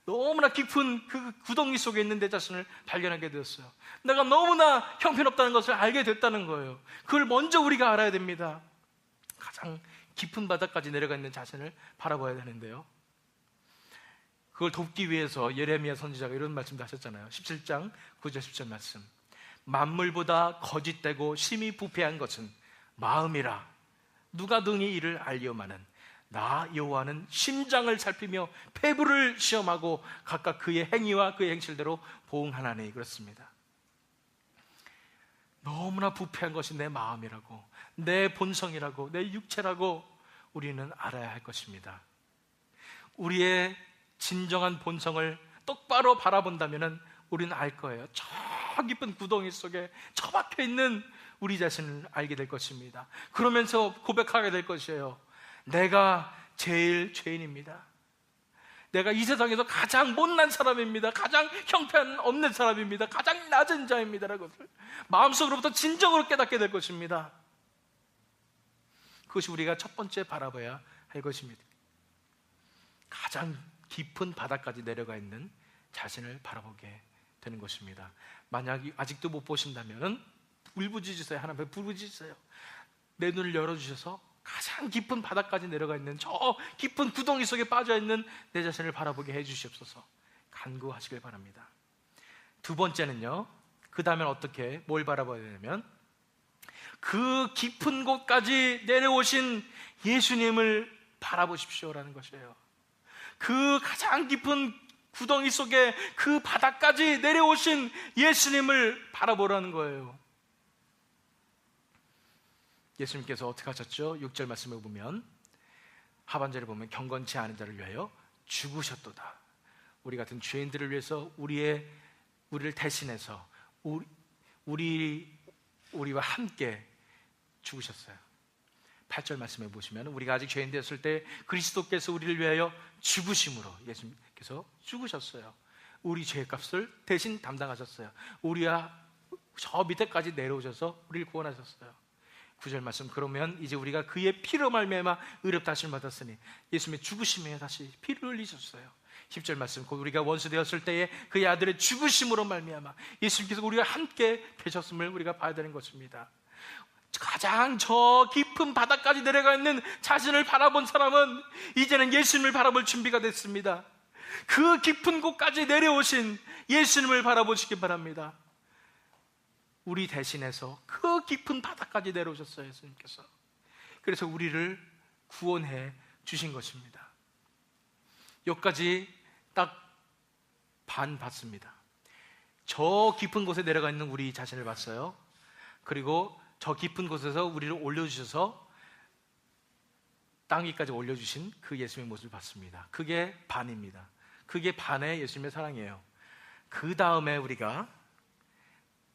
너무나 깊은 그 구덩이 속에 있는 내 자신을 발견하게 되었어요. 내가 너무나 형편없다는 것을 알게 됐다는 거예요. 그걸 먼저 우리가 알아야 됩니다. 가장 깊은 바닥까지 내려가 있는 자신을 바라봐야 되는데요, 그걸 돕기 위해서 예레미야 선지자가 이런 말씀도 하셨잖아요. 17장 9절 10절 말씀. 만물보다 거짓되고 심히 부패한 것은 마음이라. 누가 등이 이를 알리오마는 나 여호와는 심장을 살피며 폐부를 시험하고 각각 그의 행위와 그의 행실대로 보응하나니. 그렇습니다. 너무나 부패한 것이 내 마음이라고, 내 본성이라고, 내 육체라고 우리는 알아야 할 것입니다. 우리의 진정한 본성을 똑바로 바라본다면 우리는 알 거예요. 저 깊은 구덩이 속에 처박혀 있는 우리 자신을 알게 될 것입니다. 그러면서 고백하게 될 것이에요. 내가 제일 죄인입니다. 내가 이 세상에서 가장 못난 사람입니다. 가장 형편없는 사람입니다. 가장 낮은 자입니다라는 것을 마음속으로부터 진정으로 깨닫게 될 것입니다. 그것이 우리가 첫 번째 바라봐야 할 것입니다. 가장 깊은 바닥까지 내려가 있는 자신을 바라보게 되는 것입니다. 만약 아직도 못 보신다면 울부짖으세요. 하나님 앞에 부르짖으세요. 내 눈을 열어주셔서 가장 깊은 바닥까지 내려가 있는 저 깊은 구덩이 속에 빠져있는 내 자신을 바라보게 해주시옵소서 간구하시길 바랍니다. 두 번째는요, 그 다음엔 어떻게 뭘 바라봐야 되냐면 그 깊은 곳까지 내려오신 예수님을 바라보십시오라는 것이에요. 그 가장 깊은 구덩이 속에 그 바닥까지 내려오신 예수님을 바라보라는 거예요. 예수님께서 어떻게 하셨죠? 6절 말씀을 보면, 하반절에 보면 경건치 않은 자를 위하여 죽으셨도다. 우리 같은 죄인들을 위해서 우리를 대신해서 우리와 함께 죽으셨어요. 8절 말씀에 보시면 우리가 아직 죄인 되었을 때 그리스도께서 우리를 위하여 죽으심으로 예수님께서 죽으셨어요. 우리 죄값을 대신 담당하셨어요. 우리와 저 밑에까지 내려오셔서 우리를 구원하셨어요. 9절 말씀, 그러면 이제 우리가 그의 피로 말미암아 의롭다 하심을 받았으니 예수님의 죽으심에 다시 피를 흘리셨어요. 10절 말씀, 우리가 원수 되었을 때에 그의 아들의 죽으심으로 말미암아 예수님께서 우리와 함께 되셨음을 우리가 봐야 되는 것입니다. 가장 저 깊은 바닥까지 내려가 있는 자신을 바라본 사람은 이제는 예수님을 바라볼 준비가 됐습니다. 그 깊은 곳까지 내려오신 예수님을 바라보시기 바랍니다. 우리 대신해서 그 깊은 바닥까지 내려오셨어요, 예수님께서. 그래서 우리를 구원해 주신 것입니다. 여기까지 딱 반 봤습니다. 저 깊은 곳에 내려가 있는 우리 자신을 봤어요. 그리고 저 깊은 곳에서 우리를 올려주셔서 땅 위까지 올려주신 그 예수님의 모습을 봤습니다. 그게 반입니다. 그게 반의 예수님의 사랑이에요. 그 다음에 우리가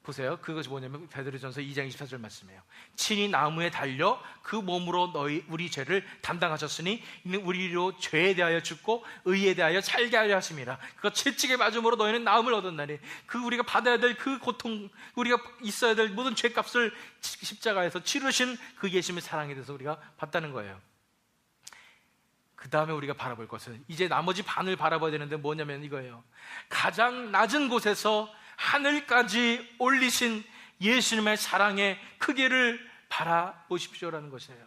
보세요. 그것이 뭐냐면 베드로전서 2장 24절 말씀이에요. 친히 나무에 달려 그 몸으로 우리 죄를 담당하셨으니 이는 우리로 죄에 대하여 죽고 의에 대하여 살게 하려 하심이라. 그가 채찍에 맞음으로 너희는 나음을 얻었나니. 그 우리가 받아야 될 그 고통, 우리가 있어야 될 모든 죄값을 십자가에서 치르신 그 예수님의 사랑에 대해서 우리가 봤다는 거예요. 그 다음에 우리가 바라볼 것은 이제 나머지 반을 바라봐야 되는데 뭐냐면 이거예요. 가장 낮은 곳에서 하늘까지 올리신 예수님의 사랑의 크기를 바라보십시오라는 것이에요.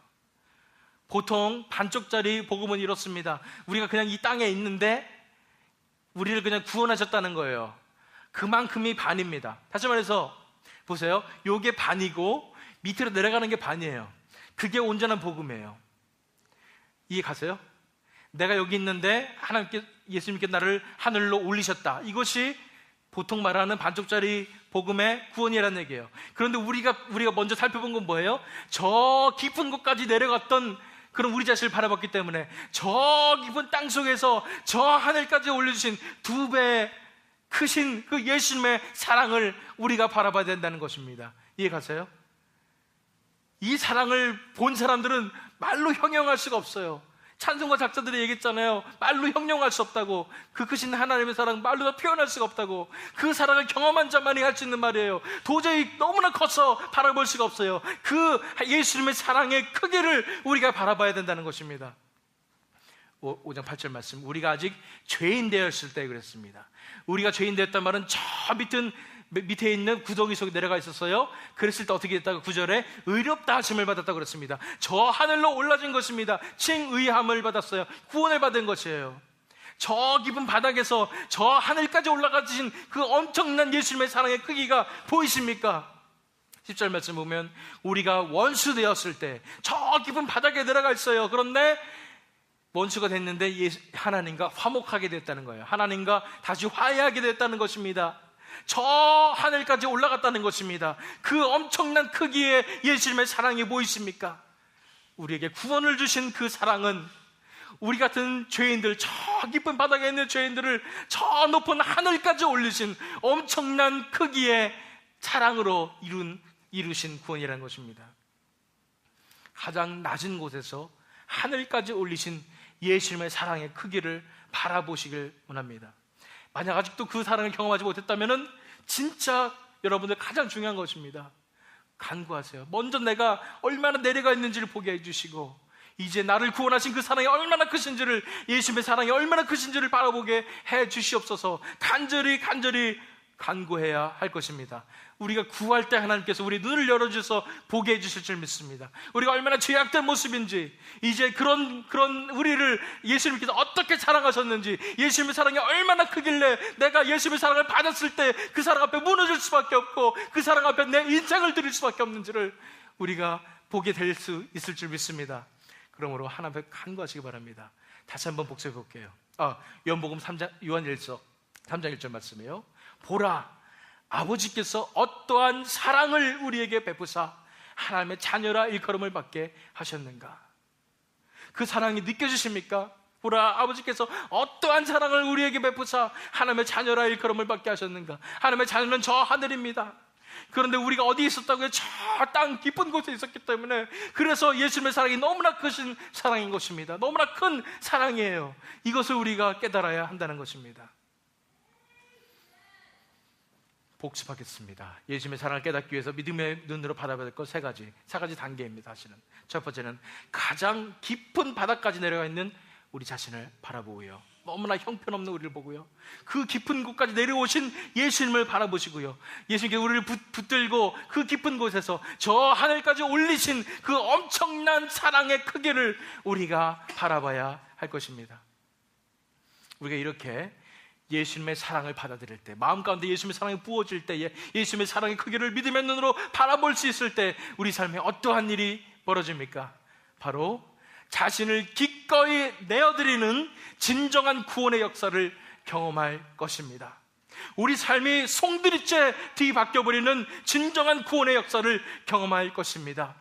보통 반쪽짜리 복음은 이렇습니다. 우리가 그냥 이 땅에 있는데 우리를 그냥 구원하셨다는 거예요. 그만큼이 반입니다. 다시 말해서 보세요. 요게 반이고 밑으로 내려가는 게 반이에요. 그게 온전한 복음이에요. 이해 가세요? 내가 여기 있는데 하나님께, 예수님께 나를 하늘로 올리셨다. 이것이 보통 말하는 반쪽짜리 복음의 구원이라는 얘기예요. 그런데 우리가 먼저 살펴본 건 뭐예요? 저 깊은 곳까지 내려갔던 그런 우리 자신을 바라봤기 때문에 저 깊은 땅 속에서 저 하늘까지 올려주신 2배 크신 그 예수님의 사랑을 우리가 바라봐야 된다는 것입니다. 이해 가세요? 이 사랑을 본 사람들은 말로 형용할 수가 없어요. 찬송가 작자들이 얘기했잖아요. 말로 형용할 수 없다고. 그 크신 하나님의 사랑 말로 다 표현할 수가 없다고. 그 사랑을 경험한 자만이 할 수 있는 말이에요. 도저히 너무나 커서 바라볼 수가 없어요. 그 예수님의 사랑의 크기를 우리가 바라봐야 된다는 것입니다. 5장 8절 말씀, 우리가 아직 죄인 되었을 때 그랬습니다. 우리가 죄인 되었단 말은 저 밑에 있는 구덩이 속에 내려가 있었어요. 그랬을 때 어떻게 됐다고? 9절에 의롭다 하심을 받았다고 그랬습니다. 저 하늘로 올라진 것입니다. 칭의함을 받았어요. 구원을 받은 것이에요. 저 깊은 바닥에서 저 하늘까지 올라가신 그 엄청난 예수님의 사랑의 크기가 보이십니까? 10절 말씀 보면 우리가 원수 되었을 때 저 깊은 바닥에 내려가 있어요. 그런데 원수가 됐는데 하나님과 화목하게 됐다는 거예요. 하나님과 다시 화해하게 됐다는 것입니다. 저 하늘까지 올라갔다는 것입니다. 그 엄청난 크기의 예수님의 사랑이 보이십니까? 우리에게 구원을 주신 그 사랑은 우리 같은 죄인들, 저 깊은 바닥에 있는 죄인들을 저 높은 하늘까지 올리신 엄청난 크기의 사랑으로 이루신 구원이라는 것입니다. 가장 낮은 곳에서 하늘까지 올리신 예수님의 사랑의 크기를 바라보시길 원합니다. 만약 아직도 그 사랑을 경험하지 못했다면 진짜 여러분들 가장 중요한 것입니다. 간구하세요. 먼저 내가 얼마나 내려가 있는지를 보게 해주시고 이제 나를 구원하신 그 사랑이 얼마나 크신지를, 예수님의 사랑이 얼마나 크신지를 바라보게 해주시옵소서. 간절히 간구해야 할 것입니다. 우리가 구할 때 하나님께서 우리 눈을 열어주셔서 보게 해주실 줄 믿습니다. 우리가 얼마나 죄악된 모습인지, 이제 그런 우리를 예수님께서 어떻게 사랑하셨는지, 예수님의 사랑이 얼마나 크길래 내가 예수님의 사랑을 받았을 때 그 사랑 앞에 무너질 수밖에 없고 그 사랑 앞에 내 인생을 드릴 수밖에 없는지를 우리가 보게 될 수 있을 줄 믿습니다. 그러므로 하나님 앞에 간구하시기 바랍니다. 다시 한번 복습해 볼게요. 요한복음 3장, 요한일서 3장 1절 말씀이에요. 보라, 아버지께서 어떠한 사랑을 우리에게 베푸사 하나님의 자녀라 일컬음을 받게 하셨는가. 그 사랑이 느껴지십니까? 보라, 아버지께서 어떠한 사랑을 우리에게 베푸사 하나님의 자녀라 일컬음을 받게 하셨는가. 하나님의 자녀는 저 하늘입니다. 그런데 우리가 어디에 있었다고요? 저 땅 깊은 곳에 있었기 때문에, 그래서 예수님의 사랑이 너무나 크신 사랑인 것입니다. 너무나 큰 사랑이에요. 이것을 우리가 깨달아야 한다는 것입니다. 복습하겠습니다. 예수님의 사랑을 깨닫기 위해서 믿음의 눈으로 바라봐야 될 것 세 가지 단계입니다. 사실은 첫 번째는 가장 깊은 바닥까지 내려가 있는 우리 자신을 바라보고요, 너무나 형편없는 우리를 보고요, 그 깊은 곳까지 내려오신 예수님을 바라보시고요, 예수님께 우리를 붙들고 그 깊은 곳에서 저 하늘까지 올리신 그 엄청난 사랑의 크기를 우리가 바라봐야 할 것입니다. 우리가 이렇게 예수님의 사랑을 받아들일 때, 마음 가운데 예수님의 사랑이 부어질 때에, 예수님의 사랑의 크기를 믿음의 눈으로 바라볼 수 있을 때 우리 삶에 어떠한 일이 벌어집니까? 바로 자신을 기꺼이 내어드리는 진정한 구원의 역사를 경험할 것입니다. 우리 삶이 송두리째 뒤바뀌어버리는 진정한 구원의 역사를 경험할 것입니다.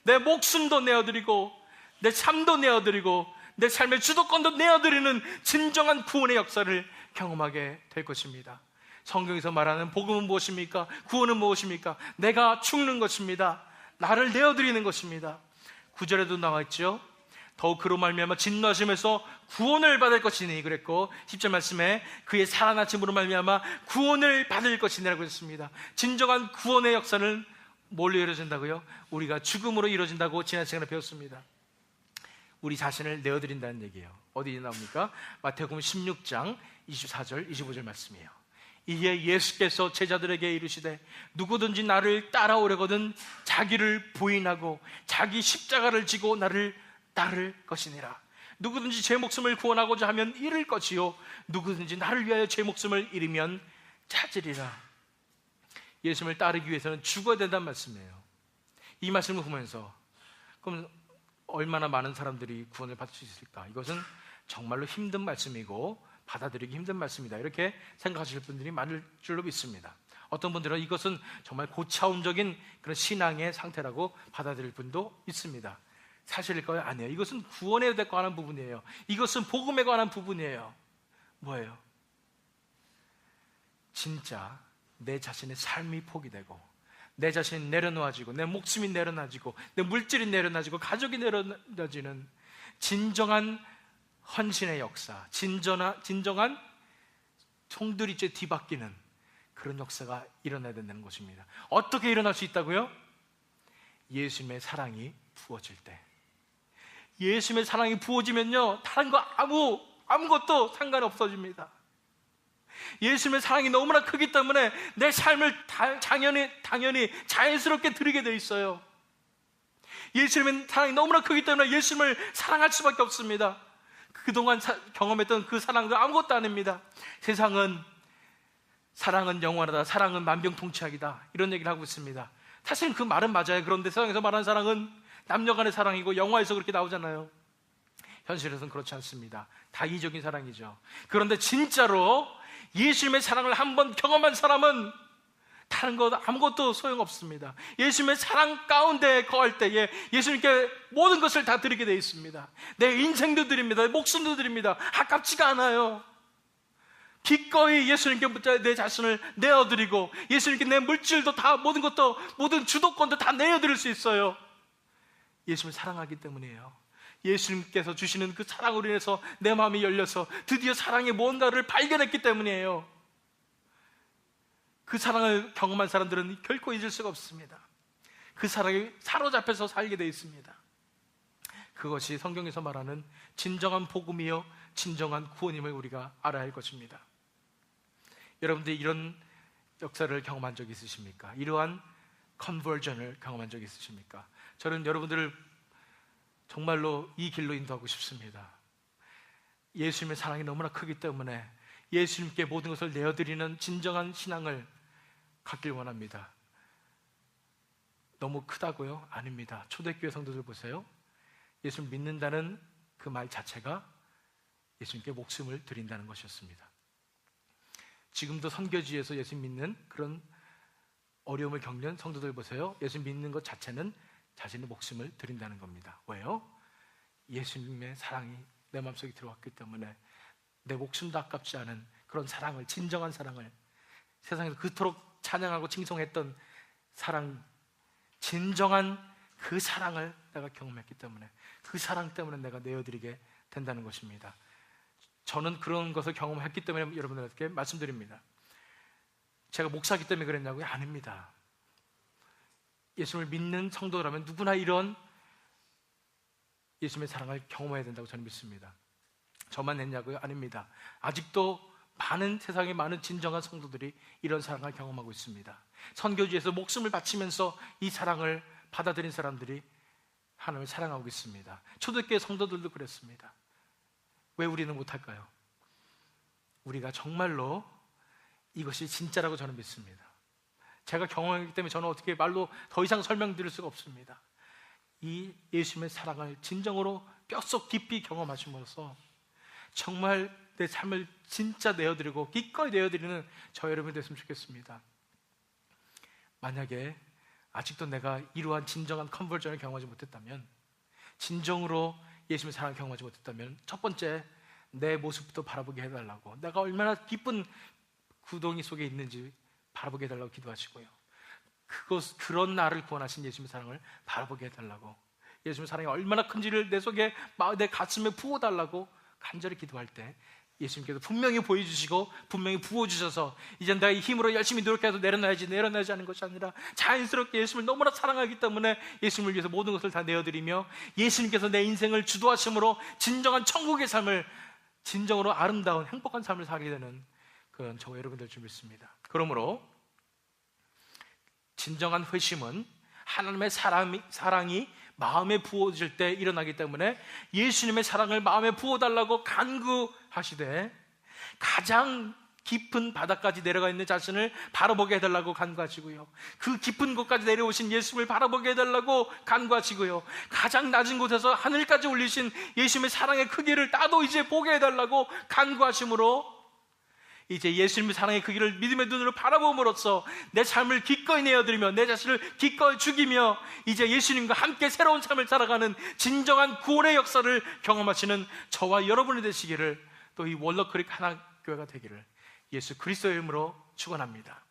내 목숨도 내어드리고 내 삶도 내어드리고 내 삶의 주도권도 내어드리는 진정한 구원의 역사를 경험하게 될 것입니다. 성경에서 말하는 복음은 무엇입니까? 구원은 무엇입니까? 내가 죽는 것입니다. 나를 내어드리는 것입니다. 9절에도 나와 있죠. 더욱 그로 말미암아 진노하심에서 구원을 받을 것이니 그랬고, 10절 말씀에 그의 살아나심으로 말미암아 구원을 받을 것이니라고 했습니다. 진정한 구원의 역사는 뭘로 이루어진다고요? 우리가 죽음으로 이루어진다고 지난 시간에 배웠습니다. 우리 자신을 내어드린다는 얘기예요. 어디 나옵니까? 마태복음 16장 24절 25절 말씀이에요. 이에 예수께서 제자들에게 이르시되 누구든지 나를 따라오려거든 자기를 부인하고 자기 십자가를 지고 나를 따를 것이니라. 누구든지 제 목숨을 구원하고자 하면 잃을 것이요 누구든지 나를 위하여 제 목숨을 잃으면 찾으리라. 예수님을 따르기 위해서는 죽어야 된다는 말씀이에요. 이 말씀을 보면서 그럼 얼마나 많은 사람들이 구원을 받을 수 있을까? 이것은 정말로 힘든 말씀이고 받아들이기 힘든 말씀이다, 이렇게 생각하실 분들이 많을 줄로 믿습니다. 어떤 분들은 이것은 정말 고차원적인 그런 신앙의 상태라고 받아들일 분도 있습니다. 사실일까요? 아니에요. 이것은 구원에 관한 부분이에요. 이것은 복음에 관한 부분이에요. 뭐예요? 진짜 내 자신의 삶이 포기되고 내 자신이 내려놓아지고 내 목숨이 내려놔지고 내 물질이 내려놔지고 가족이 내려놔지는 진정한 헌신의 역사, 진정한 송두리째 뒤바뀌는 그런 역사가 일어나야 된다는 것입니다. 어떻게 일어날 수 있다고요? 예수님의 사랑이 부어질 때. 예수님의 사랑이 부어지면요, 다른 거 아무것도 상관이 없어집니다. 예수님의 사랑이 너무나 크기 때문에 내 삶을 당연히 자연스럽게 드리게 돼 있어요. 예수님의 사랑이 너무나 크기 때문에 예수님을 사랑할 수밖에 없습니다. 그동안 경험했던 그 사랑도 아무것도 아닙니다. 세상은 사랑은 영원하다, 사랑은 만병통치약이다, 이런 얘기를 하고 있습니다. 사실 그 말은 맞아요. 그런데 세상에서 말하는 사랑은 남녀간의 사랑이고 영화에서 그렇게 나오잖아요. 현실에서는 그렇지 않습니다. 다 이적인 사랑이죠. 그런데 진짜로 예수님의 사랑을 한번 경험한 사람은 다른 것 아무것도 소용없습니다. 예수님의 사랑 가운데 거할 때에 예수님께 모든 것을 다 드리게 되어 있습니다. 내 인생도 드립니다. 내 목숨도 드립니다. 아깝지가 않아요. 기꺼이 예수님께 내 자신을 내어드리고 예수님께 내 물질도 다, 모든 것도, 모든 주도권도 다 내어드릴 수 있어요. 예수님을 사랑하기 때문이에요. 예수님께서 주시는 그 사랑으로 인해서 내 마음이 열려서 드디어 사랑의 뭔가를 발견했기 때문이에요. 그 사랑을 경험한 사람들은 결코 잊을 수가 없습니다. 그 사랑에 사로잡혀서 살게 되어 있습니다. 그것이 성경에서 말하는 진정한 복음이요 진정한 구원임을 우리가 알아야 할 것입니다. 여러분들 이런 역사를 경험한 적이 있으십니까? 이러한 컨버전을 경험한 적이 있으십니까? 저는 여러분들을 정말로 이 길로 인도하고 싶습니다. 예수님의 사랑이 너무나 크기 때문에 예수님께 모든 것을 내어드리는 진정한 신앙을 갖길 원합니다. 너무 크다고요? 아닙니다. 초대교회 성도들 보세요. 예수님 믿는다는 그 말 자체가 예수님께 목숨을 드린다는 것이었습니다. 지금도 선교지에서 예수님 믿는 그런 어려움을 겪는 성도들 보세요. 예수님 믿는 것 자체는 자신의 목숨을 드린다는 겁니다. 왜요? 예수님의 사랑이 내 마음속에 들어왔기 때문에 내 목숨도 아깝지 않은 그런 사랑을, 진정한 사랑을, 세상에서 그토록 찬양하고 칭송했던 사랑, 진정한 그 사랑을 내가 경험했기 때문에 그 사랑 때문에 내가 내어드리게 된다는 것입니다. 저는 그런 것을 경험했기 때문에 여러분들에게 말씀드립니다. 제가 목사기 때문에 그랬냐고요? 아닙니다. 예수님을 믿는 성도라면 누구나 이런 예수님의 사랑을 경험해야 된다고 저는 믿습니다. 저만 했냐고요? 아닙니다. 아직도 세상에 많은 진정한 성도들이 이런 사랑을 경험하고 있습니다. 선교지에서 목숨을 바치면서 이 사랑을 받아들인 사람들이 하나님을 사랑하고 있습니다. 초대교회 성도들도 그랬습니다. 왜 우리는 못할까요? 우리가 정말로 이것이 진짜라고 저는 믿습니다. 제가 경험하기 때문에 저는 어떻게 말로 더 이상 설명드릴 수가 없습니다. 이 예수님의 사랑을 진정으로 뼛속 깊이 경험하심으로써 정말 내 삶을 진짜 내어드리고 기꺼이 내어드리는 저 여러분이 됐으면 좋겠습니다. 만약에 아직도 내가 이러한 진정한 컨버전을 경험하지 못했다면, 진정으로 예수님의 사랑을 경험하지 못했다면, 첫 번째 내 모습부터 바라보게 해달라고, 내가 얼마나 기쁜 구덩이 속에 있는지 바라보게 해달라고 기도하시고요, 그런 나를 구원하신 예수님의 사랑을 바라보게 해달라고, 예수님의 사랑이 얼마나 큰지를 내 속에, 내 가슴에 부어달라고 간절히 기도할 때 예수님께서 분명히 보여주시고 분명히 부어주셔서 이제 내가 이 힘으로 열심히 노력해서 내려놔야지 하는 것이 아니라 자연스럽게 예수님을 너무나 사랑하기 때문에 예수님을 위해서 모든 것을 다 내어드리며 예수님께서 내 인생을 주도하심으로 진정한 천국의 삶을, 진정으로 아름다운 행복한 삶을 살게 되는 그런 저와 여러분들 줄 믿습니다. 그러므로 진정한 회심은 하나님의 사랑이 마음에 부어질 때 일어나기 때문에 예수님의 사랑을 마음에 부어달라고 간구하시되 가장 깊은 바다까지 내려가 있는 자신을 바라보게 해달라고 간구하시고요, 그 깊은 곳까지 내려오신 예수님을 바라보게 해달라고 간구하시고요, 가장 낮은 곳에서 하늘까지 올리신 예수님의 사랑의 크기를 나도 이제 보게 해달라고 간구하심으로 이제 예수님의 사랑의 크기를 믿음의 눈으로 바라봄으로써 내 삶을 기꺼이 내어드리며 내 자신을 기꺼이 죽이며 이제 예수님과 함께 새로운 삶을 살아가는 진정한 구원의 역사를 경험하시는 저와 여러분이 되시기를, 또 이 월러크릭 하나교회가 되기를 예수 그리스도의 이름으로 축원합니다.